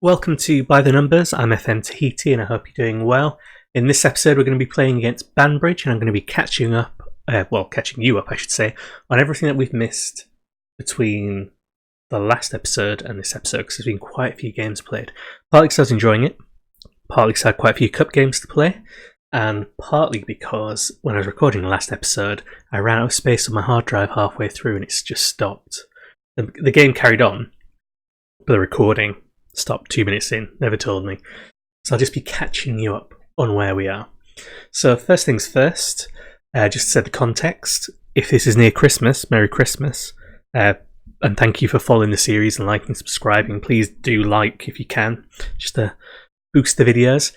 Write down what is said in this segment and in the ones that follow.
Welcome to By the Numbers. I'm FM Tahiti and I hope you're doing well. In this episode we're going to be playing against Banbridge and I'm going to be catching you up, I should say, on everything that we've missed between the last episode and this episode, because there's been quite a few games played. Partly because I was enjoying it, partly because I had quite a few cup games to play, and partly because when I was recording the last episode I ran out of space on my hard drive halfway through and it's just stopped. The game carried on, but the recording stopped 2 minutes in, never told me. So I'll just be catching you up on where we are. So first things first, just to set the context, if this is near Christmas, Merry Christmas, and thank you for following the series and liking and subscribing. Please do like if you can, just to boost the videos.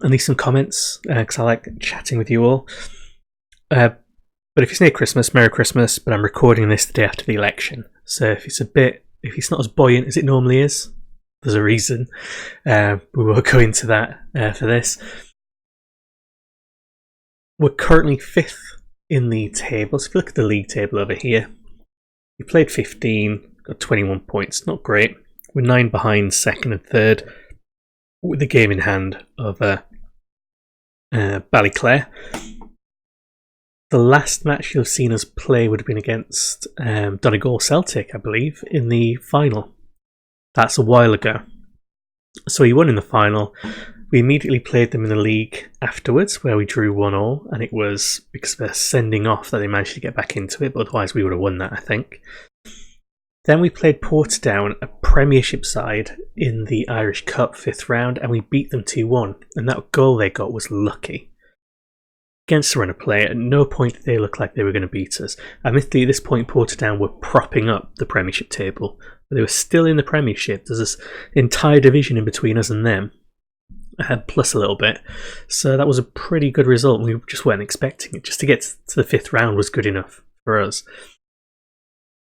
And leave some comments, because I like chatting with you all. But if it's near Christmas, Merry Christmas, but I'm recording this the day after the election. So if it's not as buoyant as it normally is, there's a reason. We won't go into that for this. We're currently 5th in the table. So if you look at the league table over here, we played 15, got 21 points. Not great. We're 9 behind second and third, with the game in hand of Ballyclare. The last match you'll have seen us play would have been against Donegal Celtic, I believe, in the final. That's a while ago. So we won in the final. We immediately played them in the league afterwards, where we drew 1-1, and it was because of a sending off that they managed to get back into it, but otherwise we would have won that, I think. Then we played Portadown, a Premiership side, in the Irish Cup 5th round, and we beat them 2-1, and that goal they got was lucky. Against the run of play, at no point did they look like they were going to beat us. Admittedly, at this point, Portadown were propping up the Premiership table, but they were still in the Premiership. There's this entire division in between us and them, plus a little bit. So that was a pretty good result. We just weren't expecting it. Just to get to the 5th round was good enough for us.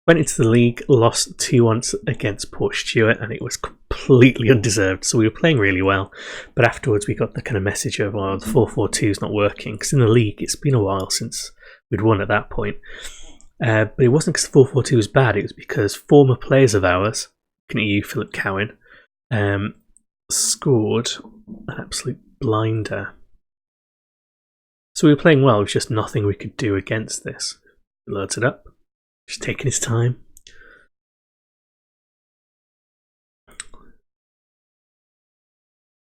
Went into the league, lost 2-1 against Port Stewart, and it was completely undeserved. So we were playing really well, but afterwards we got the kind of message of, oh, the 4-4-2 is not working, because in the league it's been a while since we'd won at that point. But it wasn't because the 4-4-2 was bad, it was because former players of ours, looking at you, Philip Cowan, scored an absolute blinder. So we were playing well, there was just nothing we could do against this. He loads it up. Just taking his time.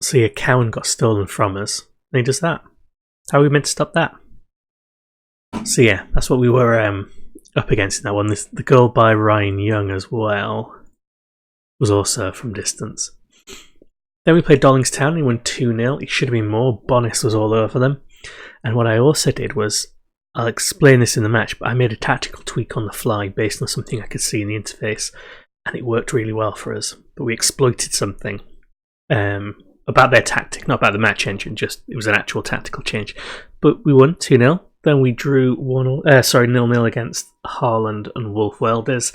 So yeah, Cowan got stolen from us. And he does that. How are we meant to stop that? So yeah, that's what we were up against in that one. The goal by Ryan Young as well was also from distance. Then we played Dollingstown and we won 2-0. It should have been more. Bonis was all over them. And what I also did was, I'll explain this in the match, but I made a tactical tweak on the fly based on something I could see in the interface, and it worked really well for us. But we exploited something about their tactic, not about the match engine, just it was an actual tactical change. But we won 2-0. Then we drew 0-0 against Harland and Wolf Welders.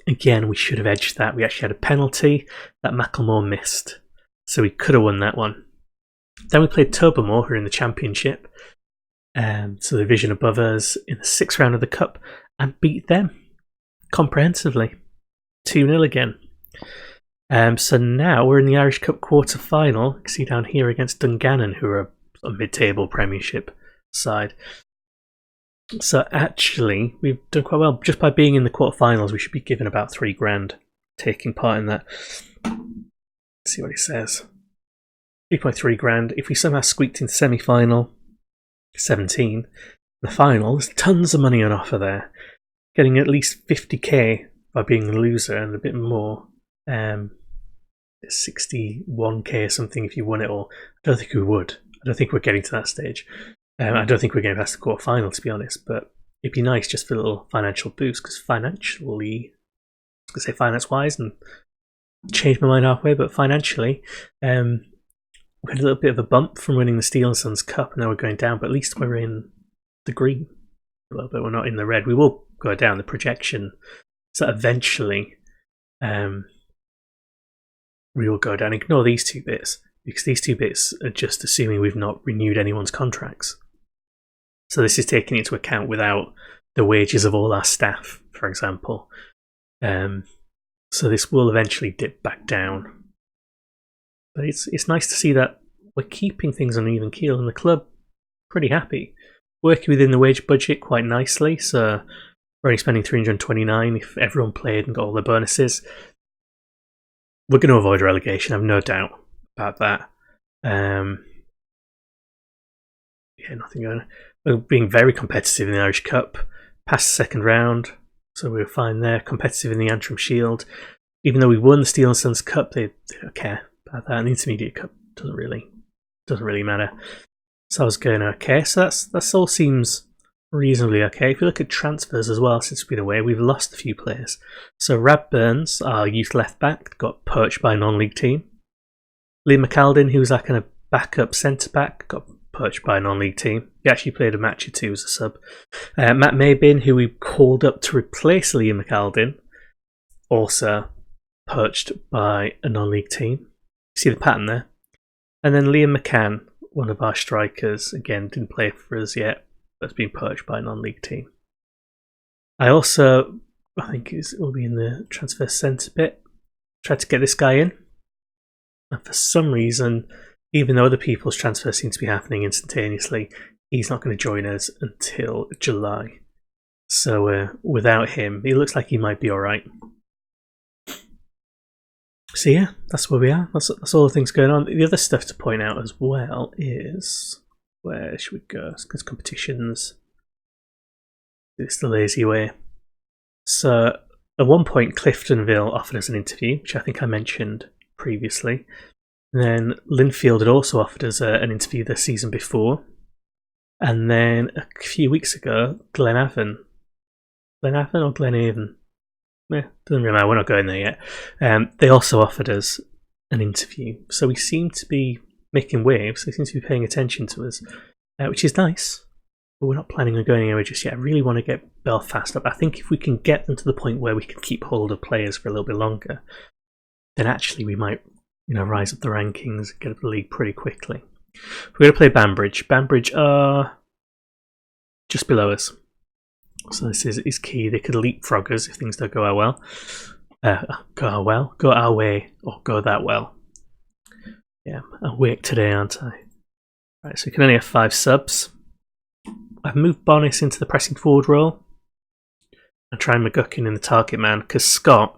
Again, we should have edged that. We actually had a penalty that Macklemore missed, so we could have won that one. Then we played Tobermoor, who are in the Championship. So the division above us, in the 6th round of the Cup, and beat them comprehensively. 2-0 again. So now we're in the Irish Cup quarter-final. You can see down here against Dungannon, who are a mid-table Premiership side. So actually, we've done quite well. Just by being in the quarter-finals, we should be given about $3,000 taking part in that. Let's see what it says. 3.3 grand. If we somehow squeaked into semi-final, 17. The final, there's tons of money on offer there. Getting at least 50k by being the loser and a bit more. 61k or something if you won it all. I don't think we would. I don't think we're getting to that stage. I don't think we're getting past the quarter final, to be honest, but it'd be nice just for a little financial boost, because financially, I was going to say finance-wise and change my mind halfway, but financially, we had a little bit of a bump from winning the Steel and Sons Cup, and now we're going down, but at least we're in the green a little bit. We're not in the red. We will go down the projection, so eventually we will go down. Ignore these 2 bits, because these 2 bits are just assuming we've not renewed anyone's contracts. So this is taking into account without the wages of all our staff, for example. So this will eventually dip back down. But it's nice to see that we're keeping things on an even keel, and the club pretty happy. Working within the wage budget quite nicely, so we're only spending 329 if everyone played and got all their bonuses. We're going to avoid relegation, I have no doubt about that. Nothing going on. We're being very competitive in the Irish Cup, past the second round, so we were fine there. Competitive in the Antrim Shield. Even though we won the Steel and Sons Cup, they don't care about that. And the Intermediate Cup doesn't really matter. So I was going okay. So that's all seems reasonably okay. If you look at transfers as well, since we've been away, we've lost a few players. So Rab Burns, our youth left back, got poached by a non-league team. Liam McAldin, who was our kind of backup centre back, got poached by a non-league team. He actually played a match or two as a sub. Matt Maybin, who we called up to replace Liam McAldin, also poached by a non-league team. See the pattern there? And then Liam McCann, one of our strikers, again, didn't play for us yet, but has been poached by a non-league team. I think it will be in the transfer centre bit, tried to get this guy in. And for some reason, even though other people's transfers seem to be happening instantaneously, he's not going to join us until July. So without him, it looks like he might be alright. So yeah, that's where we are. That's all the things going on. The other stuff to point out as well is, where should we go? Because competitions. It's the lazy way. So at one point, Cliftonville offered us an interview, which I think I mentioned previously. And then Linfield had also offered us an interview the season before. And then a few weeks ago, Glenavon or Glenavon? Doesn't really matter, we're not going there yet. They also offered us an interview. So we seem to be making waves. They seem to be paying attention to us, which is nice. But we're not planning on going anywhere just yet. I really want to get Belfast up. I think if we can get them to the point where we can keep hold of players for a little bit longer, then actually we might rise up the rankings and get up the league pretty quickly. We're going to play Banbridge. Banbridge are just below us. So this is key. They could leapfrog us if things don't go our well. Go our way, or go that well. Yeah, I'm awake today, aren't I? Right, so we can only have 5 subs. I've moved Bonis into the pressing forward role and trying McGuckin in the target man, because Scott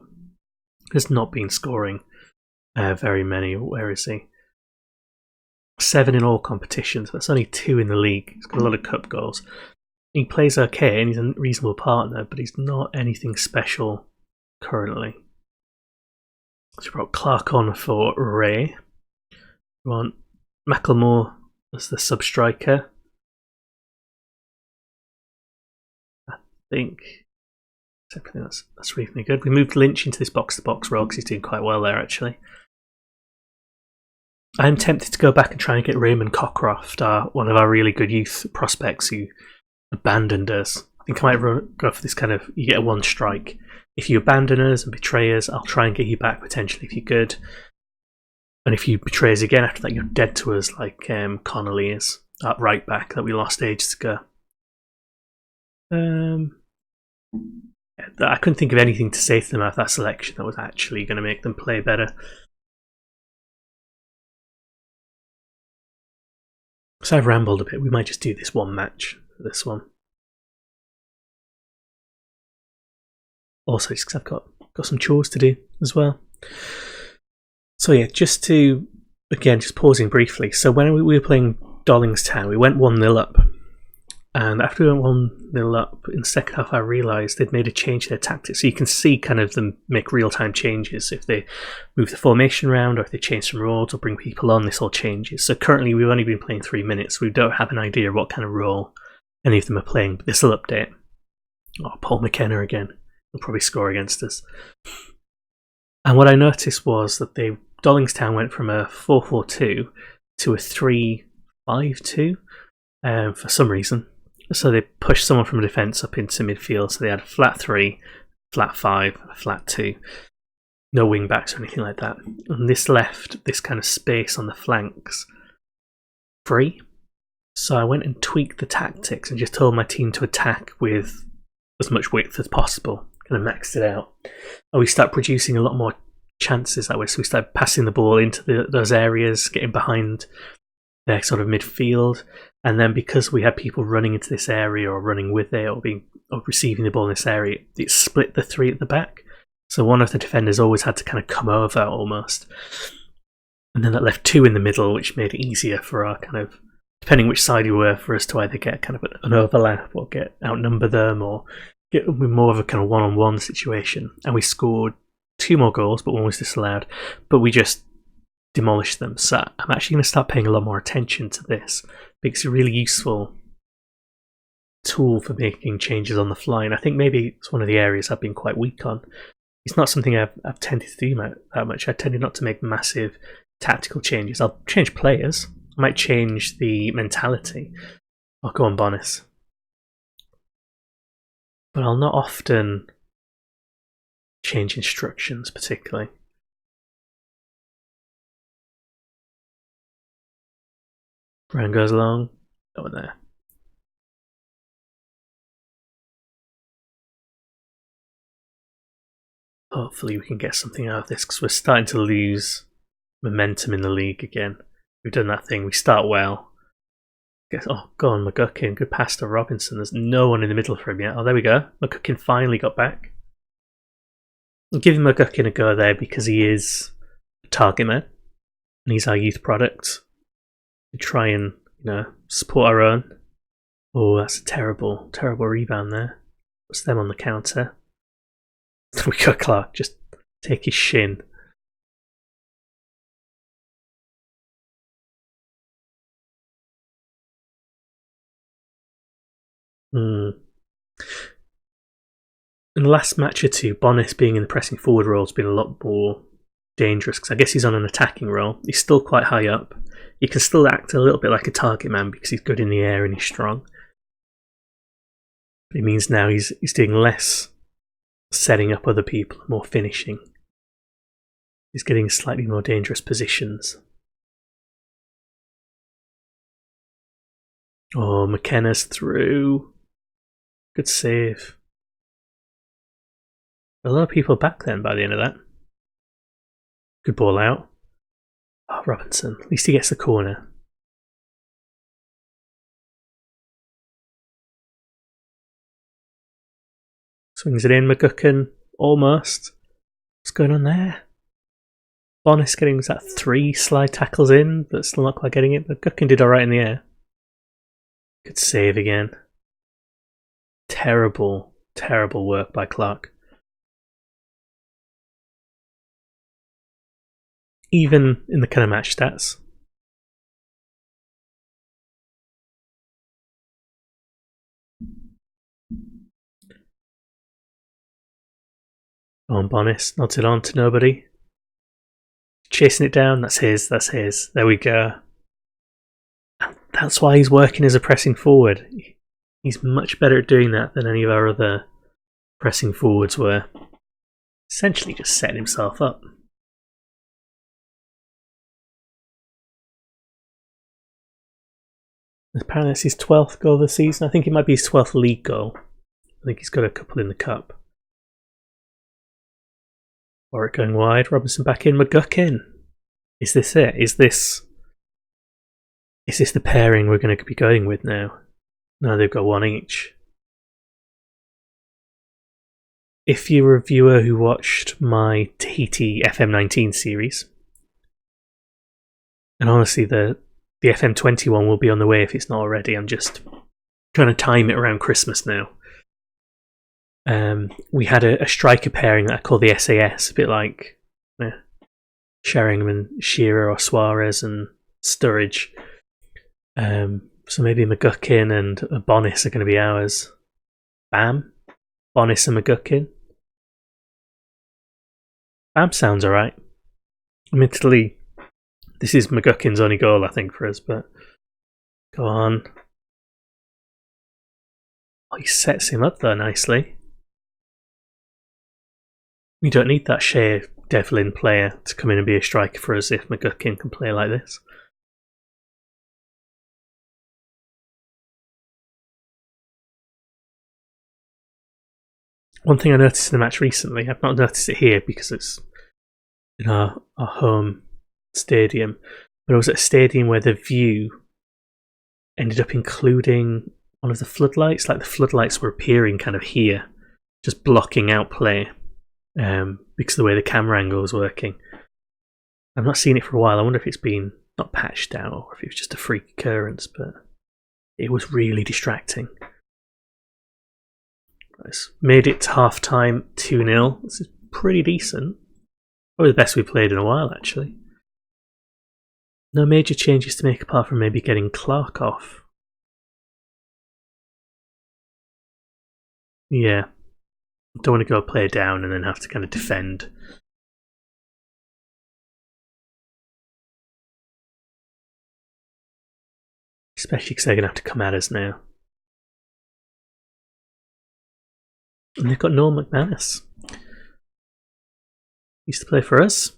has not been scoring very many. Where is he? 7 in all competitions. That's only 2 in the league. He's got a lot of cup goals. He plays okay and he's a reasonable partner, but he's not anything special currently. So we brought Clark on for Ray. We want Macklemore as the sub-striker. I think that's reasonably good. We moved Lynch into this box-to-box role because he's doing quite well there, actually. I'm tempted to go back and try and get Raymond Cockcroft, one of our really good youth prospects who abandoned us. I think I might go for this kind of, you get a 1 strike. If you abandon us and betray us, I'll try and get you back potentially if you're good. And if you betray us again after that, you're dead to us, like Connolly is, at right back that we lost ages ago. I couldn't think of anything to say to them about that selection that was actually going to make them play better. So I've rambled a bit. We might just do this one match for this one. Also, just because I've got some chores to do as well. So yeah, just pausing briefly. So when we were playing Dollingstown, we went 1-0 up. And after we went 1-0 up, in the second half I realised they'd made a change to their tactics. So you can see kind of them make real-time changes. If they move the formation around, or if they change some roles or bring people on, this all changes. So currently we've only been playing 3 minutes. So we don't have an idea what kind of role any of them are playing. But this will update. Oh, Paul McKenna again. He'll probably score against us. And what I noticed was that Dollingstown went from a 4-4-2 to a 3-5-2 for some reason. So they pushed someone from defence up into midfield. So they had a flat 3, flat 5, a flat 2. No wing backs or anything like that. And this left this kind of space on the flanks free. So I went and tweaked the tactics and just told my team to attack with as much width as possible. Kind of maxed it out. And we start producing a lot more chances that way. So we started passing the ball into those areas, getting behind their sort of midfield. And then because we had people running into this area or running with it or receiving the ball in this area, it split the three at the back. So one of the defenders always had to kind of come over almost. And then that left two in the middle, which made it easier for our kind of, depending which side you were, for us to either get kind of an overlap or outnumber them or get more of a kind of one-on-one situation. And we scored 2 more goals, but one was disallowed. But we just demolished them. So I'm actually going to start paying a lot more attention to this. It's a really useful tool for making changes on the fly. And I think maybe it's one of the areas I've been quite weak on. It's not something I've tended to do that much. I tended not to make massive tactical changes. I'll change players. I might change the mentality. I'll go on Bonus. But I'll not often change instructions particularly. Brown goes along. Over there. Hopefully we can get something out of this because we're starting to lose momentum in the league again. We've done that thing. We start well. Oh, go on, McGuckin. Good pass to Robinson. There's no one in the middle for him yet. Oh, there we go. McGuckin finally got back. I'm giving McGuckin a go there because he is a target man and he's our youth product. We try and, support our own. Oh, that's a terrible, terrible rebound there. Puts them on the counter. We got Clark. Just take his shin. In the last match or two, Bonus being in the pressing forward role has been a lot more dangerous because I guess he's on an attacking role. He's still quite high up. He can still act a little bit like a target man because he's good in the air and he's strong. But it means now he's doing less setting up other people, more finishing. He's getting slightly more dangerous positions. Oh, McKenna's through. Good save. A lot of people back then by the end of that. Good ball out. Oh, Robinson. At least he gets the corner. Swings it in, McGuckin. Almost. What's going on there? Bonus getting, was that 3 slide tackles in, but still not quite getting it. McGuckin did alright in the air. Good save again. Terrible, terrible work by Clark. Even in the kind of match stats. On Bonus, nods it on to nobody. Chasing it down, that's his. There we go. That's why he's working as a pressing forward. He's much better at doing that than any of our other pressing forwards were. Essentially just setting himself up. Apparently that's his 12th goal of the season. I think it might be his 12th league goal. I think he's got a couple in the cup. Warwick going wide, Robinson back in, McGuckin. Is this it? Is this the pairing we're going to be going with now? No, they've got one each. If you're a viewer who watched my Tahiti FM19 series, and honestly the FM20 one will be on the way if it's not already. I'm just trying to time it around Christmas now. We had a striker pairing that I call the SAS, a bit like Sheringham and Shearer or Suarez and Sturridge. So maybe McGuckin and Bonnis are going to be ours. Bam. Bonnis and McGuckin. Bam sounds alright. Admittedly, this is McGuckin's only goal, I think, for us, but go on. Oh, he sets him up there nicely. We don't need that Shea Devlin player to come in and be a striker for us if McGuckin can play like this. One thing I noticed in the match recently, I've not noticed it here because it's in our home stadium, but it was at a stadium where the view ended up including one of the floodlights. Like the floodlights were appearing kind of here, just blocking out play because of the way the camera angle was working. I've not seen it for a while. I wonder if it's been not patched out or if it was just a freak occurrence, but it was really distracting. Made it to half time 2-0. This is pretty decent. Probably the best we've played in a while, actually. No major changes to make apart from maybe getting Clark off. Yeah. Don't want to go play down and then have to kind of defend. Especially because they're going to have to come at us now. And they've got Noel McManus. Used to play for us.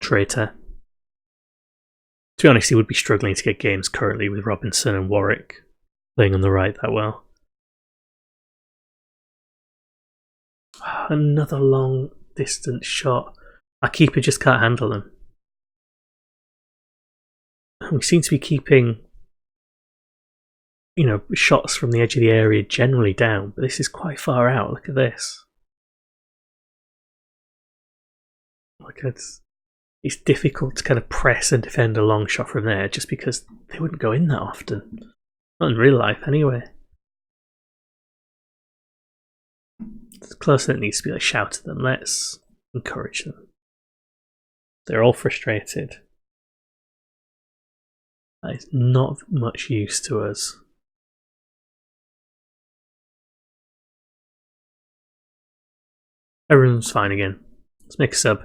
Traitor. To be honest, he would be struggling to get games currently with Robinson and Warwick playing on the right that well. Another long distance shot. Our keeper just can't handle them. We seem to be keeping, shots from the edge of the area generally down, but this is quite far out. Look at this. It's difficult to kind of press and defend a long shot from there just because they wouldn't go in that often. Not in real life, anyway. It's closer than it needs to be. Like, shout at them. Let's encourage them. They're all frustrated. That is not much use to us. Everyone's fine again. Let's make a sub.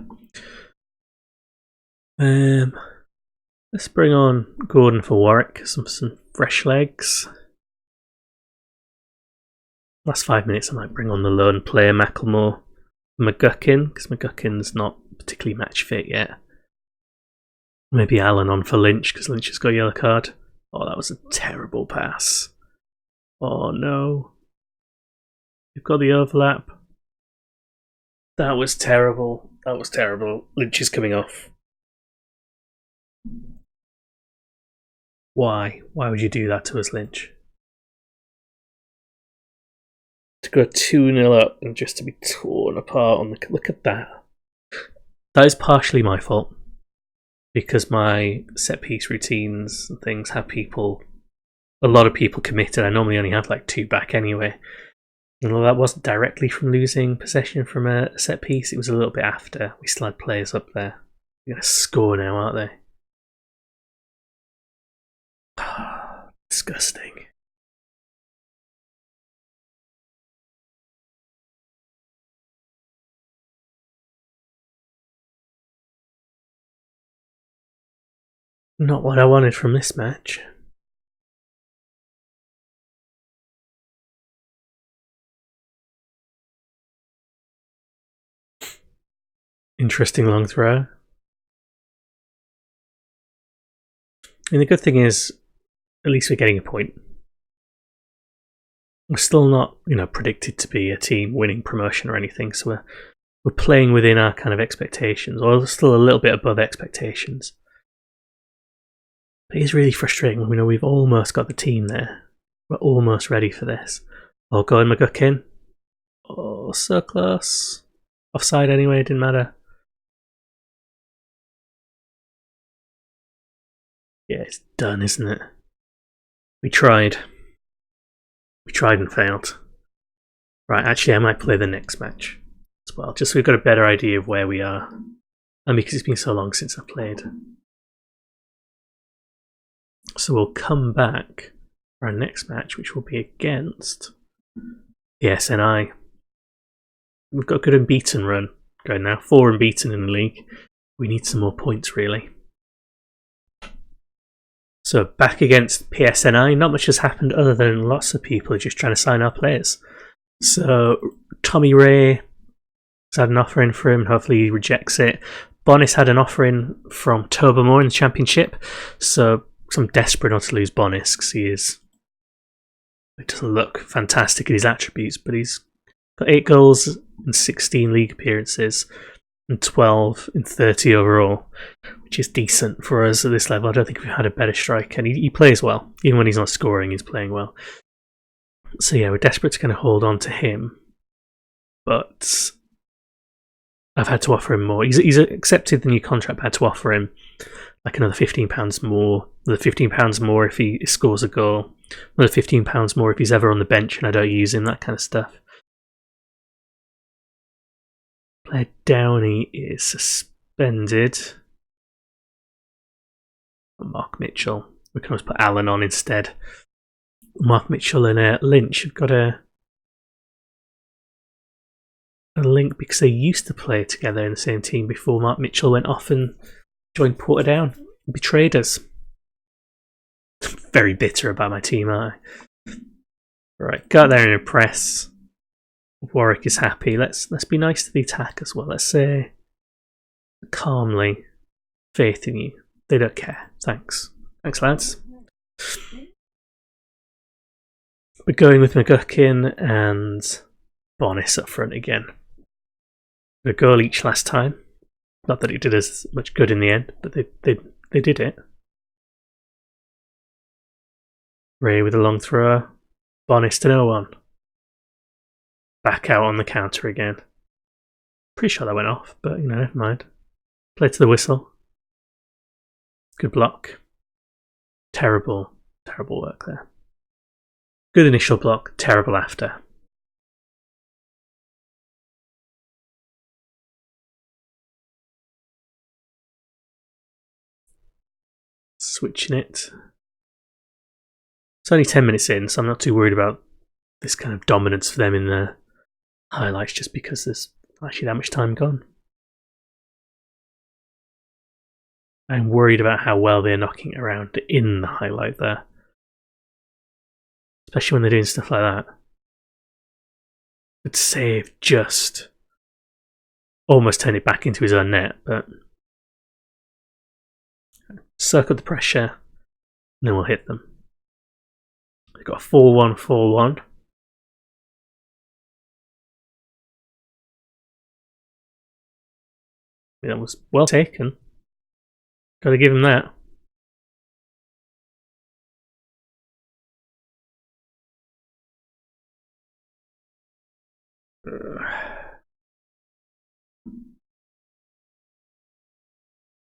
Let's bring on Gordon for Warwick. Some fresh legs. Last 5 minutes I might bring on the lone player Macklemore. McGuckin, because McGuckin's not particularly match fit yet. Maybe Allen on for Lynch, because Lynch has got a yellow card. Oh, that was a terrible pass. Oh no. You've got the overlap. That was terrible. That was terrible. Lynch is coming off. Why? Why would you do that to us, Lynch? To go 2-0 up and just to be torn apart on the... Look at that. That is partially my fault. Because my set-piece routines and things have a lot of people committed. I normally only have like 2 back anyway. And although that wasn't directly from losing possession from a set-piece, it was a little bit after. We still had players up there. They're going to score now, aren't they? Disgusting. Not what I wanted from this match. Interesting long throw. And the good thing is, at least we're getting a point. We're still not, predicted to be a team winning promotion or anything, so we're playing within our kind of expectations, or still a little bit above expectations. But it is really frustrating when we know we've almost got the team there. We're almost ready for this. Oh, go on, McGuckin. Oh, so close. Offside anyway, it didn't matter. Yeah, it's done, isn't it? We tried. We tried and failed. Right, actually, I might play the next match as well, just so we've got a better idea of where we are. And because it's been so long since I played. So we'll come back for our next match, which will be against PSNI. We've got a good unbeaten run going now. 4 unbeaten in the league. We need some more points, really. So back against PSNI, not much has happened other than lots of people are just trying to sign our players. So Tommy Ray has had an offer in for him, and hopefully he rejects it. Bonis had an offer in from Tobermoor in the Championship, so I'm desperate not to lose Bonis because he doesn't look fantastic in his attributes, but he's Got 8 goals in 16 league appearances and 12 in 30 overall, which is decent for us at this level. I don't think we've had a better striker, and he plays well. Even when he's not scoring, he's playing well. So yeah, we're desperate to kind of hold on to him, but I've had to offer him more. He's accepted the new contract. I had to offer him like another £15 more, another £15 more if he scores a goal, another £15 more if he's ever on the bench and I don't use him, that kind of stuff. Blair Downey is suspended. Mark Mitchell. We can always put Allen on instead. Mark Mitchell and Lynch have got a link because they used to play together in the same team before Mark Mitchell went off and joined Portadown and betrayed us. Very bitter about my team, aren't I? Right, go out there and impress. Warwick is happy. Let's be nice to the attack as well. Let's say calmly, faith in you. They don't care. Thanks, lads. We're going with McGuckin and Bonis up front again. A goal each last time. Not that it did as much good in the end, but they did it. Ray with a long throw. Bonis to no one. Back out on the counter again. Pretty sure that went off, but never mind. Play to the whistle. Good block. Terrible work there. Good initial block, terrible after. Switching it. It's only 10 minutes in, so I'm not too worried about this kind of dominance for them in the highlights just because there's actually that much time gone. I'm worried about how well they're knocking it around in the highlight there. Especially when they're doing stuff like that. Good save, just almost turned it back into his own net, but circle the pressure and then we'll hit them. We've got a 4-1-4-1. That was well taken. Gotta give him that.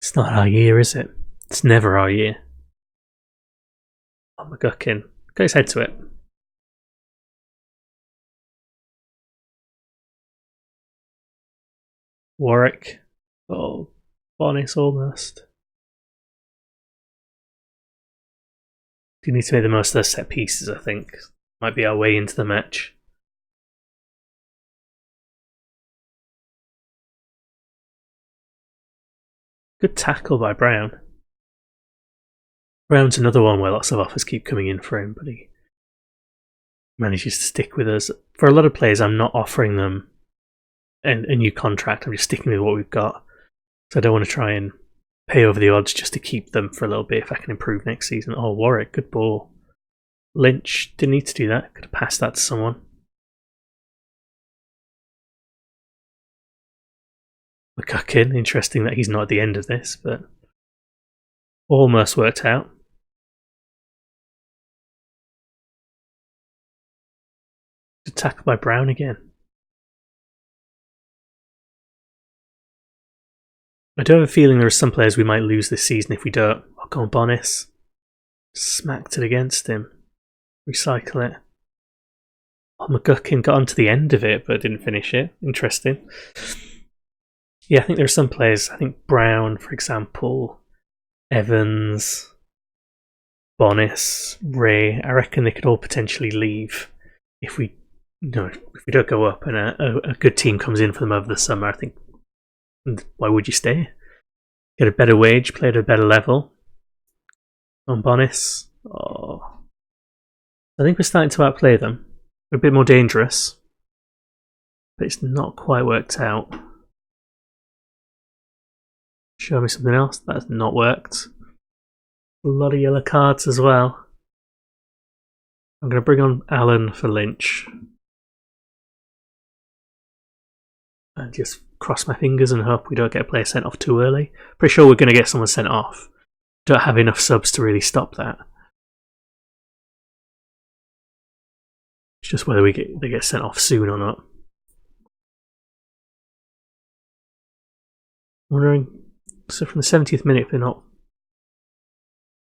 It's not our year, is it? It's never our year. Oh, McGuckin. Go his head to it. Warwick. Oh, Bonis almost. We need to make the most of those set pieces, I think. Might be our way into the match. Good tackle by Brown. Brown's another one where lots of offers keep coming in for him, but he manages to stick with us. For a lot of players, I'm not offering them a new contract. I'm just sticking with what we've got. So I don't want to try and pay over the odds just to keep them for a little bit if I can improve next season. Oh, Warwick, good ball. Lynch, didn't need to do that. Could have passed that to someone. McGuckin, interesting that he's not at the end of this, but almost worked out. Good tackle by Brown again. I do have a feeling there are some players we might lose this season if we don't. Oh, go on, Bonis. Smacked it against him. Recycle it. Oh, McGuckin got onto the end of it but didn't finish it. Interesting. Yeah, I think there are some players. I think Brown, for example, Evans, Bonis, Ray. I reckon they could all potentially leave if we don't go up and a good team comes in for them over the summer. I think, why would you stay? Get a better wage, play at a better level. On Bonis. Oh. I think we're starting to outplay them. We're a bit more dangerous. But it's not quite worked out. Show me something else. That's not worked. A lot of yellow cards as well. I'm going to bring on Allen for Lynch. and just cross my fingers and hope we don't get a player sent off too early. Pretty sure we're going to get someone sent off. Don't have enough subs to really stop that. It's just whether they get sent off soon or not. Wondering, so from the 70th minute, if they're not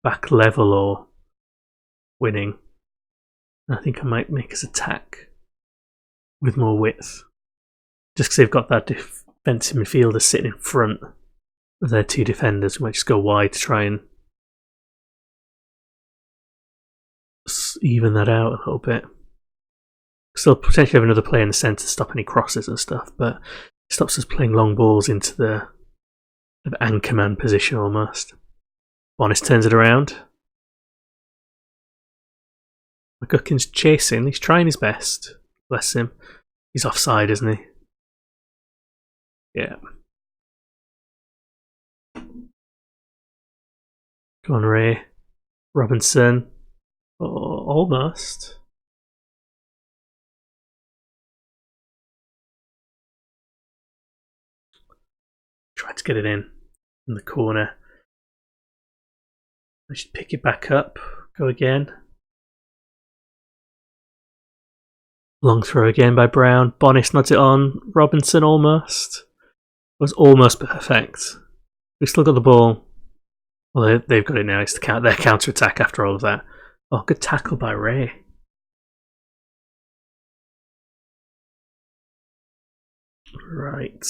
back level or winning, I think I might make us attack with more width. Just because they've got that defensive midfielder sitting in front of their two defenders, we might just go wide to try and even that out a little bit. Still potentially have another player in the centre to stop any crosses and stuff, but it stops us playing long balls into the anchorman position almost. Bonis turns it around. McGuckin's chasing, he's trying his best. Bless him. He's offside, isn't he? Yeah. Go on, Ray. Robinson. Oh, almost. Tried to get it in the corner. I should pick it back up. Go again. Long throw again by Brown. Bonis nods it on. Robinson almost. It was almost perfect. We've still got the ball. Well, they've got it now. It's their counter-attack after all of that. Oh, good tackle by Ray. Right.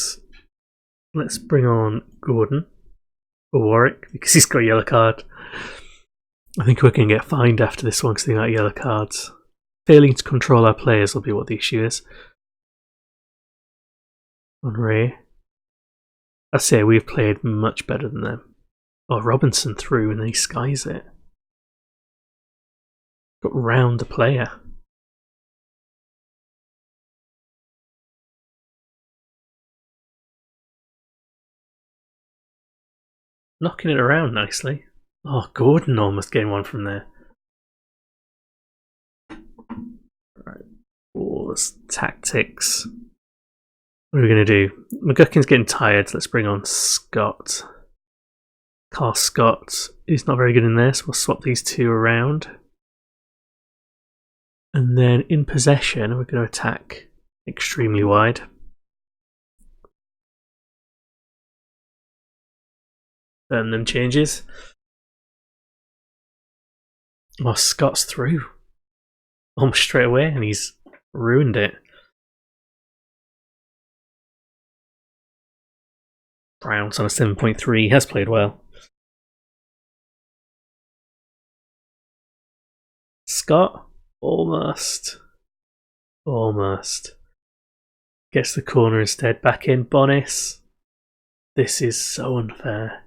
Let's bring on Gordon or Warwick because he's got a yellow card. I think we're going to get fined after this one because they got yellow cards. Failing to control our players will be what the issue is. On Ray. I'd say we've played much better than them. Oh, Robinson through and then he skies it. Got round the player. Knocking it around nicely. Oh, Gordon almost getting one from there. Right. Wars, tactics. What are we going to do? McGuckin's getting tired. So let's bring on Scott. Carl Scott is not very good in this. We'll swap these two around. And then in possession, we're going to attack extremely wide. Burn them changes. Oh, Scott's through. Almost straight away, and he's ruined it. Brown's on a 7.3. He has played well. Scott, almost. Gets the corner instead. Back in, Bonis. This is so unfair.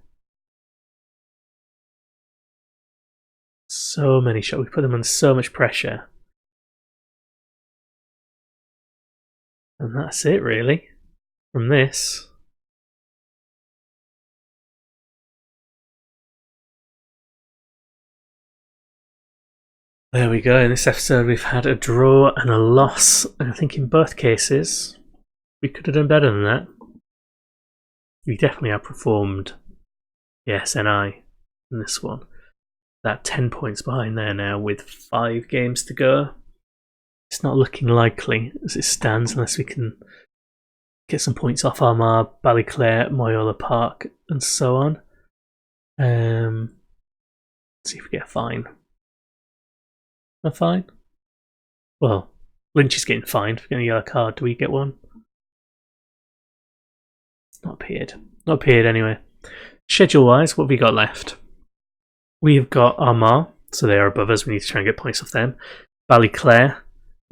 So many shots. We put them under so much pressure. And that's it, really, from this. There we go. In this episode, we've had a draw and a loss. And I think in both cases, we could have done better than that. We definitely outperformed the PSNI in this one. That 10 points behind there now with 5 games to go. It's not looking likely as it stands unless we can get some points off Armagh, Ballyclare, Moyola Park and so on. Let's see if we get a fine. A fine? Well, Lynch is getting fined for getting a yellow card. Do we get one? Not appeared. Not appeared anyway. Schedule wise, what have we got left? We've got Armagh, so they are above us. We need to try and get points off them. Ballyclare,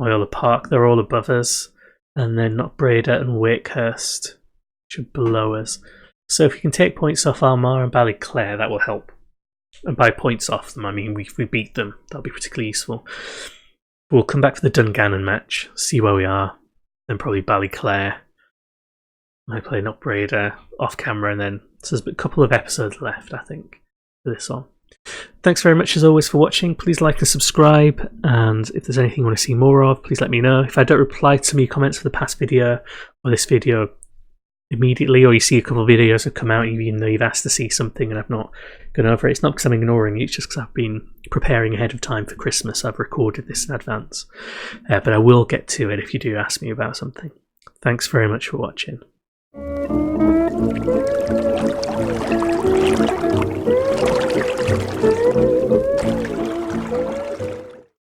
Moyola Park, they're all above us. And then Knockbreda and Wakehurst should below us. So if we can take points off Armagh and Ballyclare, that will help. And by points off them, I mean if we beat them, that'll be particularly useful. We'll come back for the Dungannon match, see where we are. Then probably Ballyclare. I play Knockbreda off camera, and then so there's a couple of episodes left, I think, for this one. Thanks very much as always for watching. Please like and subscribe, and if there's anything you want to see more of, please let me know. If I don't reply to me comments for the past video or this video, immediately, or you see a couple of videos have come out even though you've asked to see something and I've not gone over it, it's not because I'm ignoring you, it's just because I've been preparing ahead of time for Christmas. I've recorded this in advance, but I will get to it if you do ask me about something. Thanks very much for watching.